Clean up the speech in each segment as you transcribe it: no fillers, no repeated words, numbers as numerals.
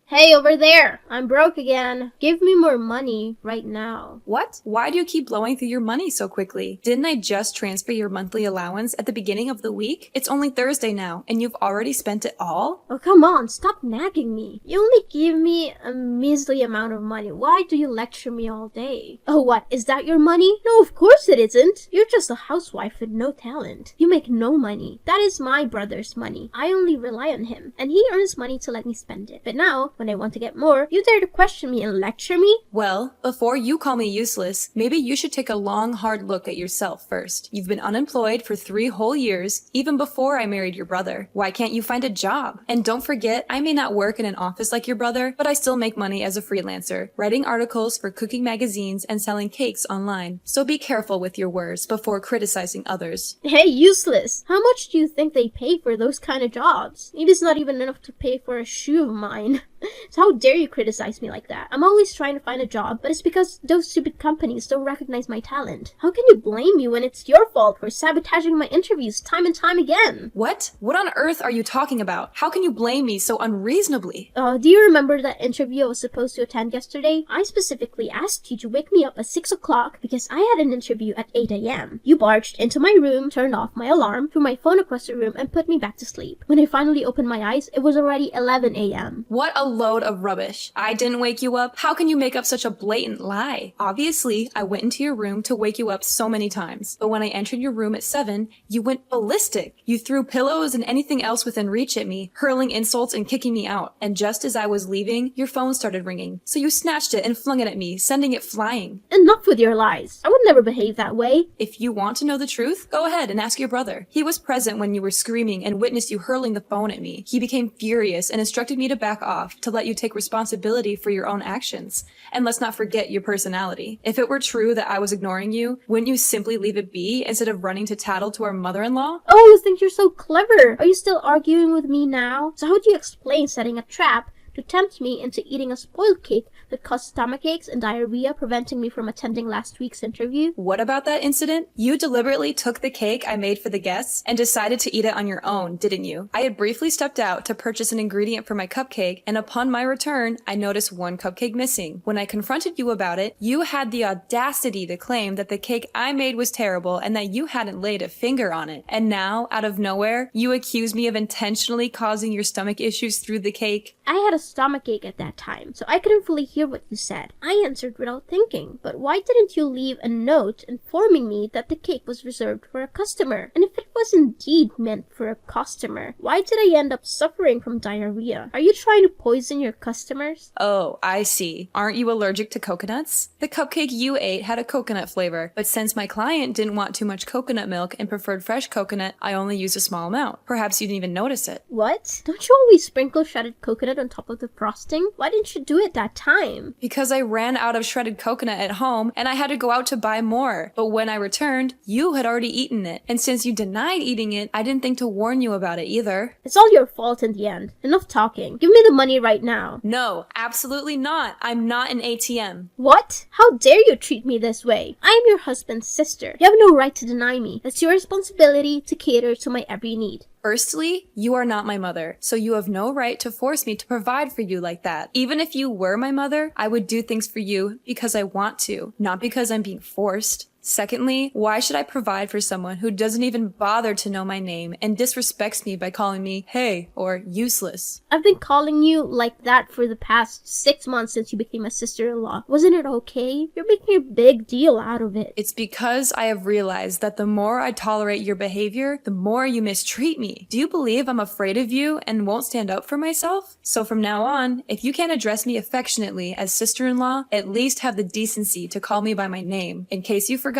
Hey, over there! I'm broke again. Give me more money right now. What? Why do you keep blowing through your money so quickly? Didn't I just transfer your monthly allowance at the beginning of the week? It's only Thursday now, and you've already spent it all? Oh, come on, stop nagging me. You only give me a measly amount of money. Why do you lecture me all day? Oh, what? Is that your money? No, of course it isn't. You're just a housewife with no talent. You make no money. That is my brother's money. I only rely on him, and he earns money to let me spend it. But now, when I want to get more, you dare to question me and lecture me? Well, before you call me useless, maybe you should take a long, hard look at yourself first. You've been unemployed for 3 whole years, even before I married your brother. Why can't you find a job? And don't forget, I may not work in an office like your brother, but I still make money as a freelancer, writing articles for cooking magazines and selling cakes online. So be careful with your words before criticizing others. Hey, useless! How much do you think they pay for those kind of jobs? Maybe it's not even enough to pay for a shoe of mine. So how dare you criticize me like that? I'm always trying to find a job, but it's because those stupid companies don't recognize my talent. How can you blame me when it's your fault for sabotaging my interviews time and time again? What? What on earth are you talking about? How can you blame me so unreasonably? Do you remember that interview I was supposed to attend yesterday? I specifically asked you to wake me up at 6 o'clock because I had an interview at 8 a.m. You barged into my room, turned off my alarm, threw my phone across the room, and put me back to sleep. When I finally opened my eyes, it was already 11 a.m. What a load of rubbish. I didn't wake you up? How can you make up such a blatant lie? Obviously, I went into your room to wake you up so many times, but when I entered your room at 7, you went ballistic. You threw pillows and anything else within reach at me, hurling insults and kicking me out. And just as I was leaving, your phone started ringing. So you snatched it and flung it at me, sending it flying. Enough with your lies. I would never behave that way. If you want to know the truth, go ahead and ask your brother. He was present when you were screaming and witnessed you hurling the phone at me. He became furious and instructed me to back off, to let you take responsibility for your own actions. And let's not forget your personality. If it were true that I was ignoring you, wouldn't you simply leave it be instead of running to tattle to our mother-in-law? Oh, you think you're so clever. Are you still arguing with me now? So how do you explain setting a trap to tempt me into eating a spoiled cake that caused stomachaches and diarrhea, preventing me from attending last week's interview? What about that incident? You deliberately took the cake I made for the guests and decided to eat it on your own, didn't you? I had briefly stepped out to purchase an ingredient for my cupcake, and upon my return, I noticed one cupcake missing. When I confronted you about it, you had the audacity to claim that the cake I made was terrible and that you hadn't laid a finger on it. And now, out of nowhere, you accuse me of intentionally causing your stomach issues through the cake. I had a stomachache at that time, so I couldn't fully hear what you said. I answered without thinking. But why didn't you leave a note informing me that the cake was reserved for a customer? And if it was indeed meant for a customer, why did I end up suffering from diarrhea? Are you trying to poison your customers? Oh, I see. Aren't you allergic to coconuts? The cupcake you ate had a coconut flavor, but since my client didn't want too much coconut milk and preferred fresh coconut, I only used a small amount. Perhaps you didn't even notice it. What? Don't you always sprinkle shredded coconut on top of the frosting? Why didn't you do it that time? Because I ran out of shredded coconut at home and I had to go out to buy more. But when I returned, you had already eaten it. And since you denied eating it, I didn't think to warn you about it either. It's all your fault in the end. Enough talking. Give me the money right now. No, absolutely not. I'm not an ATM. What? How dare you treat me this way? I am your husband's sister. You have no right to deny me. It's your responsibility to cater to my every need. Firstly, you are not my mother, so you have no right to force me to provide for you like that. Even if you were my mother, I would do things for you because I want to, not because I'm being forced. Secondly, why should I provide for someone who doesn't even bother to know my name and disrespects me by calling me hey or useless? I've been calling you like that for the past 6 months since you became a sister-in-law. Wasn't it okay? You're making a big deal out of it. It's because I have realized that the more I tolerate your behavior, the more you mistreat me. Do you believe I'm afraid of you and won't stand up for myself? So from now on, if you can't address me affectionately as sister-in-law, at least have the decency to call me by my name. In case you forgot,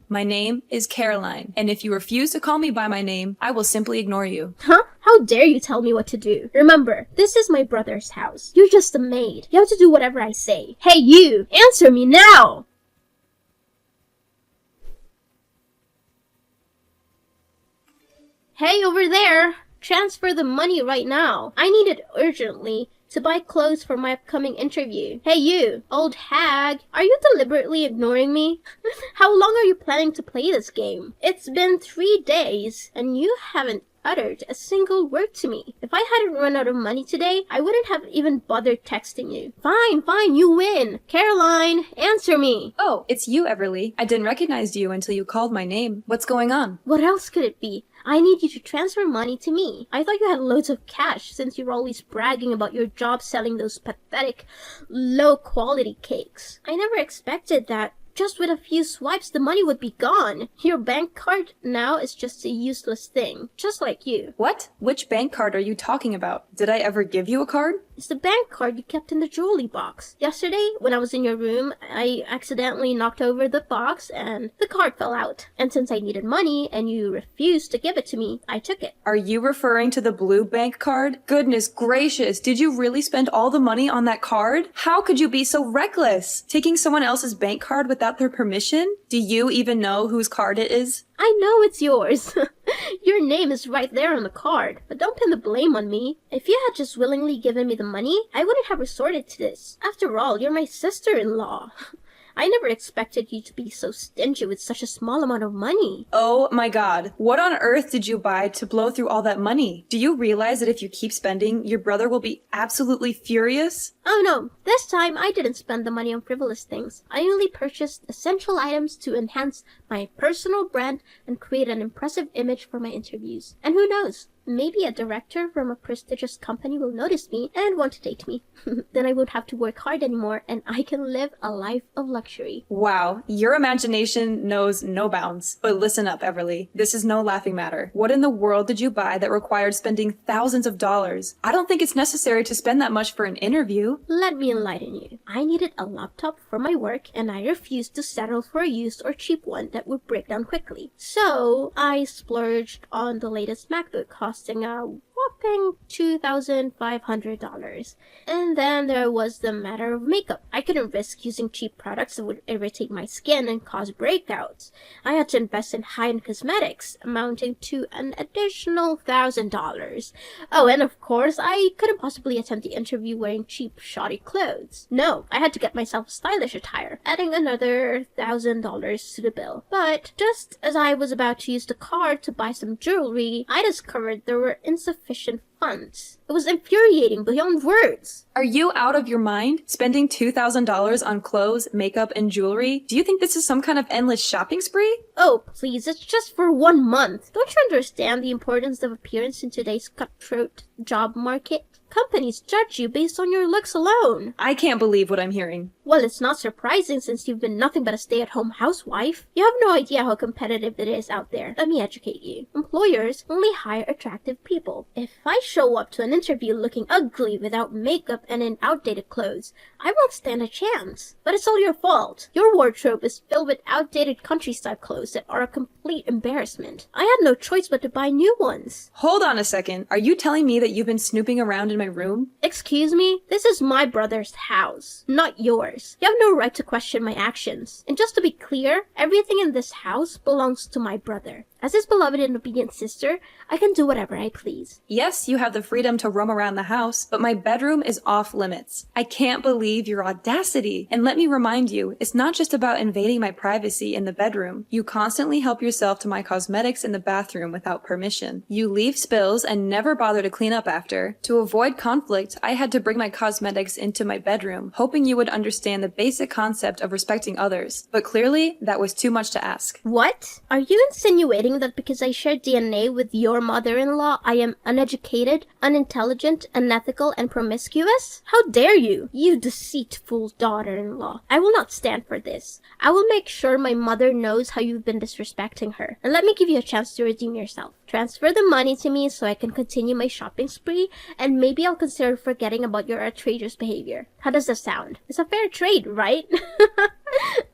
my name is Caroline, and if you refuse to call me by my name, I will simply ignore you. Huh? How dare you tell me what to do? Remember, this is my brother's house. You're just a maid. You have to do whatever I say. Hey, you! Answer me now! Hey, over there! Transfer the money right now. I need it urgently to buy clothes for my upcoming interview. Hey you, old hag, are you deliberately ignoring me? How long are you planning to play this game? It's been 3 days, and you haven't uttered a single word to me. If I hadn't run out of money today, I wouldn't have even bothered texting you. Fine, you win. Caroline, answer me. Oh, it's you, Everly. I didn't recognize you until you called my name. What's going on? What else could it be? I need you to transfer money to me. I thought you had loads of cash since you're always bragging about your job selling those pathetic, low-quality cakes. I never expected that. Just with a few swipes, the money would be gone. Your bank card now is just a useless thing, just like you. What? Which bank card are you talking about? Did I ever give you a card? It's the bank card you kept in the jewelry box. Yesterday, when I was in your room, I accidentally knocked over the box and the card fell out. And since I needed money and you refused to give it to me, I took it. Are you referring to the blue bank card? Goodness gracious, did you really spend all the money on that card? How could you be so reckless? Taking someone else's bank card without their permission? Do you even know whose card it is? I know it's yours. Your name is right there on the card, but don't pin the blame on me. If you had just willingly given me the money, I wouldn't have resorted to this. After all, you're my sister-in-law. I never expected you to be so stingy with such a small amount of money. Oh my god, what on earth did you buy to blow through all that money? Do you realize that if you keep spending, your brother will be absolutely furious? Oh no, this time I didn't spend the money on frivolous things. I only purchased essential items to enhance my personal brand and create an impressive image for my interviews. And who knows? Maybe a director from a prestigious company will notice me and want to date me. Then I won't have to work hard anymore and I can live a life of luxury. Wow, your imagination knows no bounds. But listen up, Everly. This is no laughing matter. What in the world did you buy that required spending thousands of dollars? I don't think it's necessary to spend that much for an interview. Let me enlighten you. I needed a laptop for my work and I refused to settle for a used or cheap one that would break down quickly. So I splurged on the latest MacBook costing a whopping $2,500. And then there was the matter of makeup. I couldn't risk using cheap products that would irritate my skin and cause breakouts. I had to invest in high-end cosmetics, amounting to an additional $1,000. Oh, and of course, I couldn't possibly attend the interview wearing cheap, shoddy clothes. No, I had to get myself stylish attire, adding another $1,000 to the bill. But just as I was about to use the card to buy some jewelry, I discovered there were insufficient funds. It was infuriating beyond words. Are you out of your mind? Spending $2,000 on clothes, makeup, and jewelry? Do you think this is some kind of endless shopping spree? Oh, please, it's just for 1 month. Don't you understand the importance of appearance in today's cutthroat job market? Companies judge you based on your looks alone. I can't believe what I'm hearing. Well, it's not surprising since you've been nothing but a stay-at-home housewife. You have no idea how competitive it is out there. Let me educate you. Employers only hire attractive people. If I show up to an interview looking ugly without makeup and in outdated clothes, I won't stand a chance. But it's all your fault. Your wardrobe is filled with outdated countryside clothes that are a complete embarrassment. I had no choice but to buy new ones. Hold on a second. Are you telling me that you've been snooping around in my room? Excuse me? This is my brother's house, not yours. You have no right to question my actions. And just to be clear, everything in this house belongs to my brother. As his beloved and obedient sister, I can do whatever I please. Yes, you have the freedom to roam around the house, but my bedroom is off limits. I can't believe your audacity. And let me remind you, it's not just about invading my privacy in the bedroom. You constantly help yourself to my cosmetics in the bathroom without permission. You leave spills and never bother to clean up after. To avoid conflict, I had to bring my cosmetics into my bedroom, hoping you would understand the basic concept of respecting others. But clearly, that was too much to ask. What? Are you insinuating that because I share DNA with your mother-in-law, I am uneducated, unintelligent, unethical, and promiscuous? How dare you, you deceitful daughter-in-law. I will not stand for this. I will make sure my mother knows how you've been disrespecting her. And let me give you a chance to redeem yourself. Transfer the money to me so I can continue my shopping spree, and maybe I'll consider forgetting about your outrageous behavior. How does that sound? It's a fair trade, right?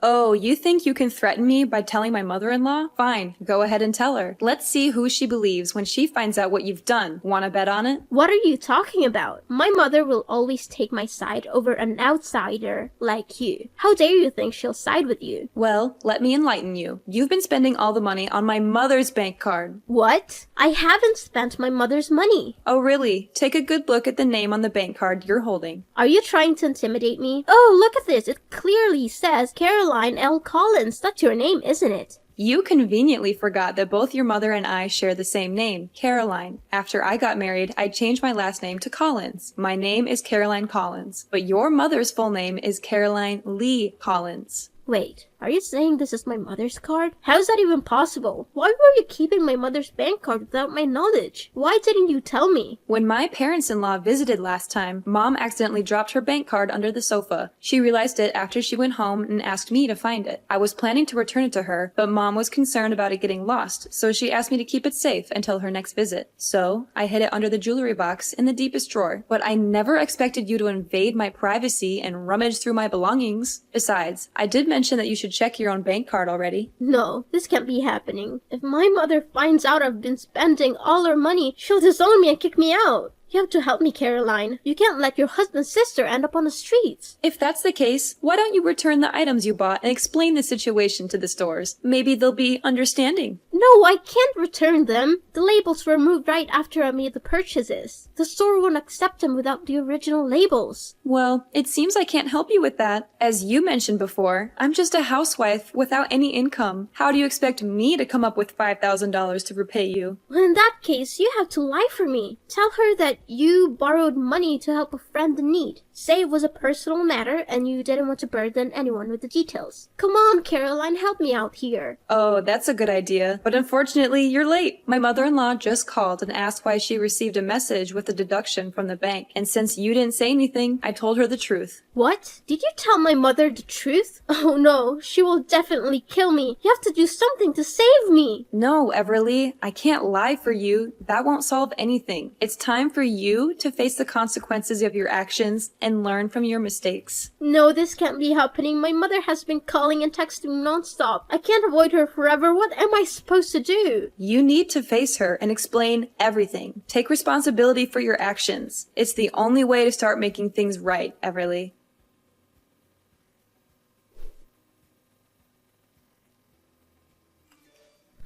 Oh, you think you can threaten me by telling my mother-in-law? Fine, go ahead and tell her. Let's see who she believes when she finds out what you've done. Wanna bet on it? What are you talking about? My mother will always take my side over an outsider like you. How dare you think she'll side with you? Well, let me enlighten you. You've been spending all the money on my mother's bank card. What? I haven't spent my mother's money. Oh, really? Take a good look at the name on the bank card you're holding. Are you trying to intimidate me? Oh, look at this. It clearly says Caroline L. Collins. That's your name, isn't it? You conveniently forgot that both your mother and I share the same name, Caroline. After I got married, I changed my last name to Collins. My name is Caroline Collins, but your mother's full name is Caroline Lee Collins. Wait, are you saying this is my mother's card? How is that even possible? Why were you keeping my mother's bank card without my knowledge? Why didn't you tell me? When my parents-in-law visited last time, Mom accidentally dropped her bank card under the sofa. She realized it after she went home and asked me to find it. I was planning to return it to her, but Mom was concerned about it getting lost, so she asked me to keep it safe until her next visit. So, I hid it under the jewelry box in the deepest drawer. But I never expected you to invade my privacy and rummage through my belongings. Besides, I did mention that you should check your own bank card already. No, this can't be happening. If my mother finds out I've been spending all her money, she'll disown me and kick me out. You have to help me, Caroline. You can't let your husband's sister end up on the streets. If that's the case, why don't you return the items you bought and explain the situation to the stores? Maybe they'll be understanding. No, I can't return them. The labels were removed right after I made the purchases. The store won't accept them without the original labels. Well, it seems I can't help you with that. As you mentioned before, I'm just a housewife without any income. How do you expect me to come up with $5,000 to repay you? Well, in that case, you have to lie for me. Tell her that you borrowed money to help a friend in need. Say it was a personal matter and you didn't want to burden anyone with the details. Come on, Caroline, help me out here. Oh, that's a good idea. But unfortunately, you're late. My mother-in-law just called and asked why she received a message with a deduction from the bank. And since you didn't say anything, I told her the truth. What? Did you tell my mother the truth? Oh no, she will definitely kill me. You have to do something to save me. No, Everly, I can't lie for you. That won't solve anything. It's time for you to face the consequences of your actions and learn from your mistakes. No, this can't be happening. My mother has been calling and texting nonstop. I can't avoid her forever. What am I supposed to do? You need to face her and explain everything. Take responsibility for your actions. It's the only way to start making things right, Everly.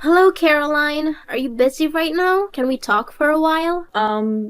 Hello, Caroline. Are you busy right now? Can we talk for a while?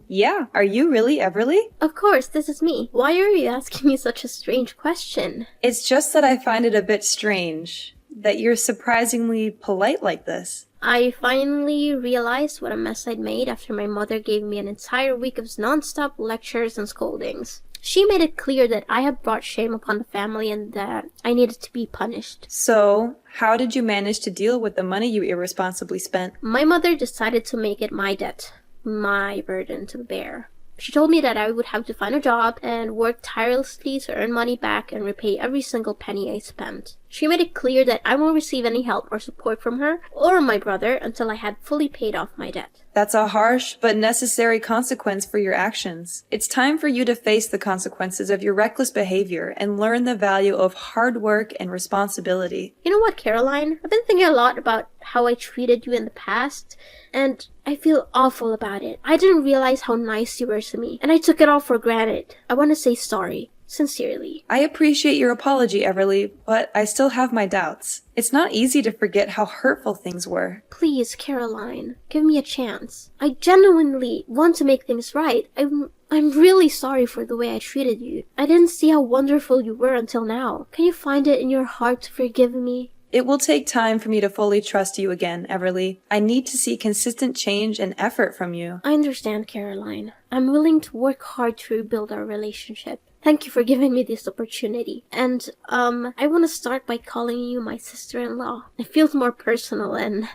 Yeah. Are you really Everly? Of course, this is me. Why are you asking me such a strange question? It's just that I find it a bit strange that you're surprisingly polite like this. I finally realized what a mess I'd made after my mother gave me an entire week of nonstop lectures and scoldings. She made it clear that I had brought shame upon the family and that I needed to be punished. So, how did you manage to deal with the money you irresponsibly spent? My mother decided to make it my debt, my burden to bear. She told me that I would have to find a job and work tirelessly to earn money back and repay every single penny I spent. She made it clear that I won't receive any help or support from her or my brother until I had fully paid off my debt. That's a harsh but necessary consequence for your actions. It's time for you to face the consequences of your reckless behavior and learn the value of hard work and responsibility. You know what, Caroline? I've been thinking a lot about how I treated you in the past, and I feel awful about it. I didn't realize how nice you were to me, and I took it all for granted. I want to say sorry. Sincerely. I appreciate your apology, Everly, but I still have my doubts. It's not easy to forget how hurtful things were. Please, Caroline, give me a chance. I genuinely want to make things right. I'm really sorry for the way I treated you. I didn't see how wonderful you were until now. Can you find it in your heart to forgive me? It will take time for me to fully trust you again, Everly. I need to see consistent change and effort from you. I understand, Caroline. I'm willing to work hard to rebuild our relationship. Thank you for giving me this opportunity. And, I want to start by calling you my sister-in-law. It feels more personal and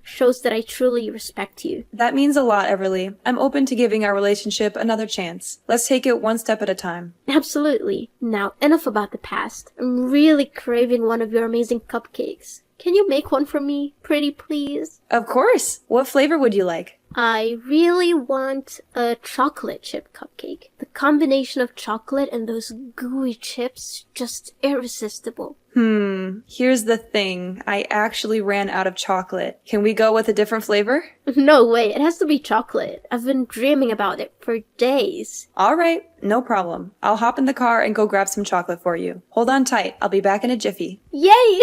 shows that I truly respect you. That means a lot, Everly. I'm open to giving our relationship another chance. Let's take it one step at a time. Absolutely. Now, enough about the past. I'm really craving one of your amazing cupcakes. Can you make one for me? Pretty please? Of course. What flavor would you like? I really want a chocolate chip cupcake. The combination of chocolate and those gooey chips, just irresistible. Here's the thing. I actually ran out of chocolate. Can we go with a different flavor? No way, it has to be chocolate. I've been dreaming about it for days. Alright, no problem. I'll hop in the car and go grab some chocolate for you. Hold on tight, I'll be back in a jiffy. Yay!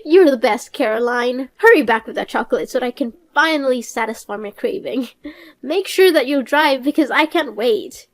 You're the best, Caroline. Hurry back with that chocolate so that I can finally satisfy my craving. Make sure that you drive because I can't wait.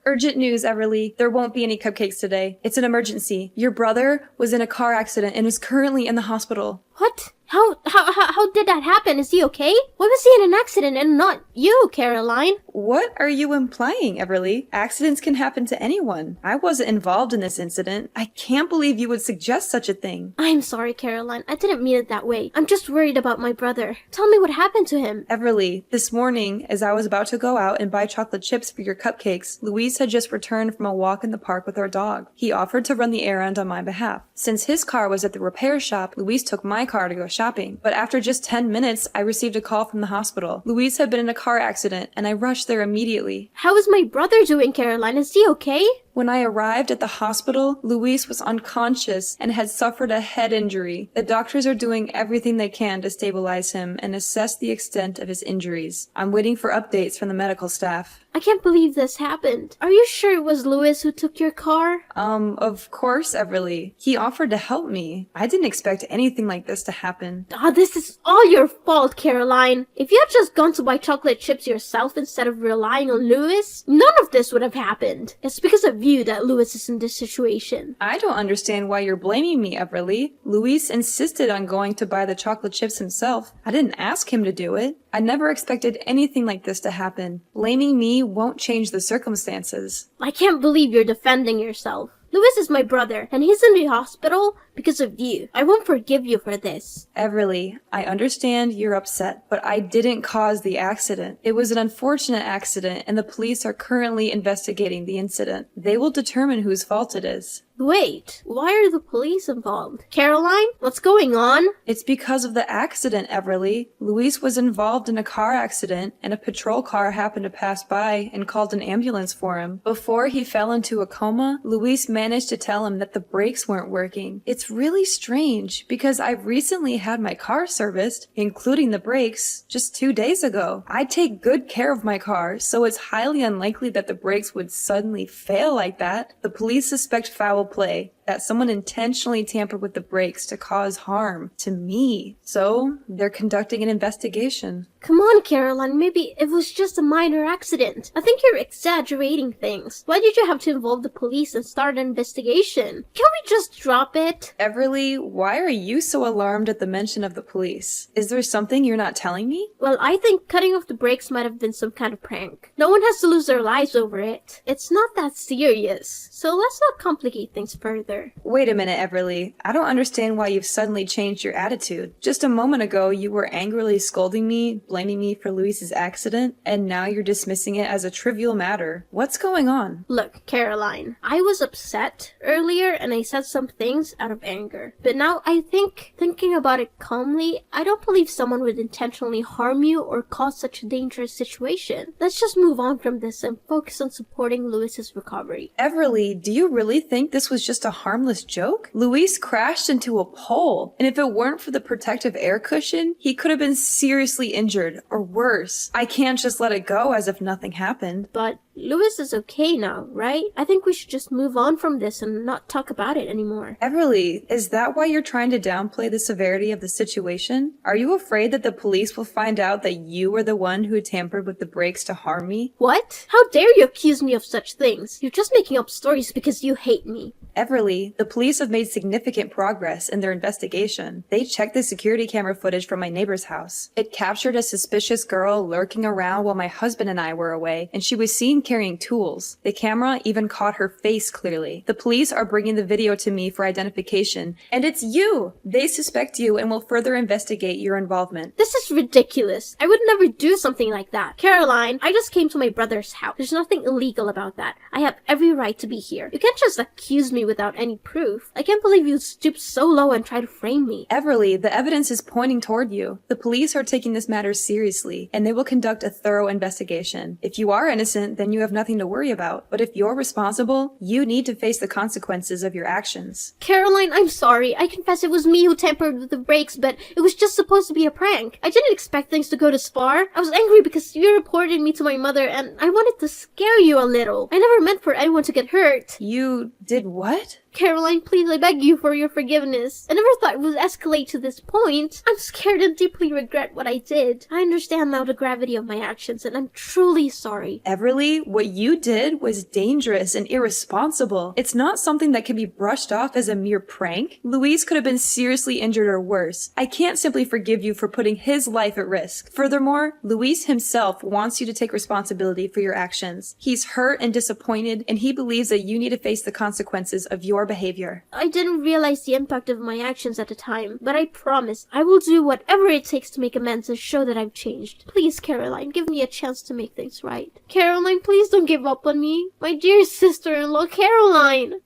Urgent news, Everly. There won't be any cupcakes today. It's an emergency. Your brother was in a car accident and is currently in the hospital. What? How did that happen? Is he okay? Why was he in an accident and not you, Caroline? What are you implying, Everly? Accidents can happen to anyone. I wasn't involved in this incident. I can't believe you would suggest such a thing. I'm sorry, Caroline. I didn't mean it that way. I'm just worried about my brother. Tell me what happened to him. Everly, this morning, as I was about to go out and buy chocolate chips for your cupcakes, Luis had just returned from a walk in the park with our dog. He offered to run the errand on my behalf. Since his car was at the repair shop, Luis took my car to go shopping. But after just 10 minutes, I received a call from the hospital. Luis had been in a car accident, and I rushed there immediately. How is my brother doing, Caroline? Is he okay? When I arrived at the hospital, Luis was unconscious and had suffered a head injury. The doctors are doing everything they can to stabilize him and assess the extent of his injuries. I'm waiting for updates from the medical staff. I can't believe this happened. Are you sure it was Luis who took your car? Of course, Everly. He offered to help me. I didn't expect anything like this to happen. This is all your fault, Caroline. If you had just gone to buy chocolate chips yourself instead of relying on Luis, none of this would have happened. It's because of you that Luis is in this situation. I don't understand why you're blaming me, Everly. Luis insisted on going to buy the chocolate chips himself. I didn't ask him to do it. I never expected anything like this to happen. Blaming me won't change the circumstances. I can't believe you're defending yourself. Luis is my brother, and he's in the hospital because of you. I won't forgive you for this. Everly, I understand you're upset, but I didn't cause the accident. It was an unfortunate accident, and the police are currently investigating the incident. They will determine whose fault it is. Wait, why are the police involved? Caroline, what's going on? It's because of the accident, Everly. Luis was involved in a car accident, and a patrol car happened to pass by and called an ambulance for him. Before he fell into a coma, Luis managed to tell him that the brakes weren't working. It's really strange, because I've recently had my car serviced, including the brakes, just 2 days ago. I take good care of my car, so it's highly unlikely that the brakes would suddenly fail like that. The police suspect foul play, that someone intentionally tampered with the brakes to cause harm to me. So, they're conducting an investigation. Come on, Caroline, maybe it was just a minor accident. I think you're exaggerating things. Why did you have to involve the police and start an investigation? Can we just drop it? Everly, why are you so alarmed at the mention of the police? Is there something you're not telling me? Well, I think cutting off the brakes might have been some kind of prank. No one has to lose their lives over it. It's not that serious. So let's not complicate things further. Wait a minute, Everly. I don't understand why you've suddenly changed your attitude. Just a moment ago, you were angrily scolding me, blaming me for Luis's accident, and now you're dismissing it as a trivial matter. What's going on? Look, Caroline, I was upset earlier and I said some things out of anger. But now I think, thinking about it calmly, I don't believe someone would intentionally harm you or cause such a dangerous situation. Let's just move on from this and focus on supporting Luis's recovery. Everly, do you really think this was just a harmless joke? Luis crashed into a pole, and if it weren't for the protective air cushion, he could have been seriously injured, or worse. I can't just let it go as if nothing happened. But Luis is okay now, right? I think we should just move on from this and not talk about it anymore. Everly, is that why you're trying to downplay the severity of the situation? Are you afraid that the police will find out that you were the one who tampered with the brakes to harm me? What? How dare you accuse me of such things? You're just making up stories because you hate me. Everly, the police have made significant progress in their investigation. They checked the security camera footage from my neighbor's house. It captured a suspicious girl lurking around while my husband and I were away, and she was seen carrying tools. The camera even caught her face clearly. The police are bringing the video to me for identification, and it's you! They suspect you and will further investigate your involvement. This is ridiculous. I would never do something like that. Caroline, I just came to my brother's house. There's nothing illegal about that. I have every right to be here. You can't just accuse me without any proof. I can't believe you stooped so low and tried to frame me. Everly, the evidence is pointing toward you. The police are taking this matter seriously, and they will conduct a thorough investigation. If you are innocent, then you have nothing to worry about. But if you're responsible, you need to face the consequences of your actions. Caroline, I'm sorry. I confess it was me who tampered with the brakes, but it was just supposed to be a prank. I didn't expect things to go this far. I was angry because you reported me to my mother, and I wanted to scare you a little. I never meant for anyone to get hurt. You did what? Caroline, please, I beg you for your forgiveness. I never thought it would escalate to this point. I'm scared and deeply regret what I did. I understand now the gravity of my actions, and I'm truly sorry. Everly, what you did was dangerous and irresponsible. It's not something that can be brushed off as a mere prank. Luis could have been seriously injured or worse. I can't simply forgive you for putting his life at risk. Furthermore, Luis himself wants you to take responsibility for your actions. He's hurt and disappointed, and he believes that you need to face the consequences of your behavior. I didn't realize the impact of my actions at the time, but I promise I will do whatever it takes to make amends and show that I've changed. Please, Caroline, give me a chance to make things right. Caroline, please don't give up on me. My dear sister-in-law, Caroline!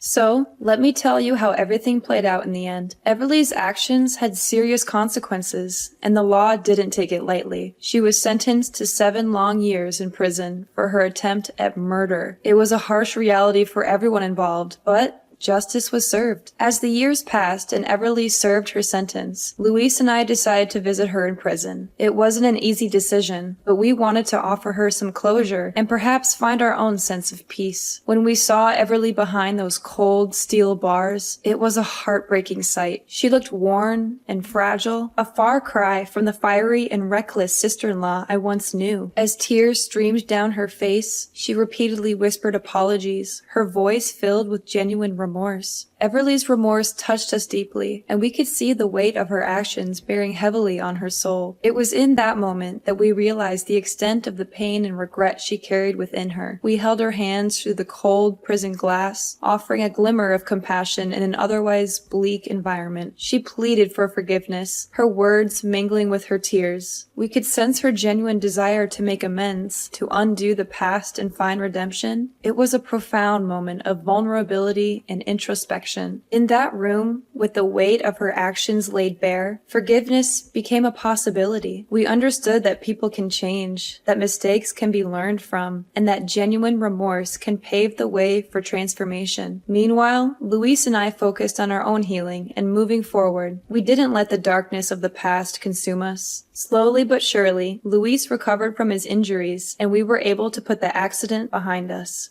So, let me tell you how everything played out in the end. Everly's actions had serious consequences, and the law didn't take it lightly. She was sentenced to 7 long years in prison for her attempt at murder. It was a harsh reality for everyone involved, but justice was served. As the years passed and Everly served her sentence, Luis and I decided to visit her in prison. It wasn't an easy decision, but we wanted to offer her some closure and perhaps find our own sense of peace. When we saw Everly behind those cold steel bars, it was a heartbreaking sight. She looked worn and fragile, a far cry from the fiery and reckless sister-in-law I once knew. As tears streamed down her face, she repeatedly whispered apologies, her voice filled with genuine remorse. Everly's remorse touched us deeply, and we could see the weight of her actions bearing heavily on her soul. It was in that moment that we realized the extent of the pain and regret she carried within her. We held her hands through the cold prison glass, offering a glimmer of compassion in an otherwise bleak environment. She pleaded for forgiveness, her words mingling with her tears. We could sense her genuine desire to make amends, to undo the past and find redemption. It was a profound moment of vulnerability and introspection. In that room, with the weight of her actions laid bare, forgiveness became a possibility. We understood that people can change, that mistakes can be learned from, and that genuine remorse can pave the way for transformation. Meanwhile, Luis and I focused on our own healing and moving forward. We didn't let the darkness of the past consume us. Slowly but surely, Luis recovered from his injuries, and we were able to put the accident behind us.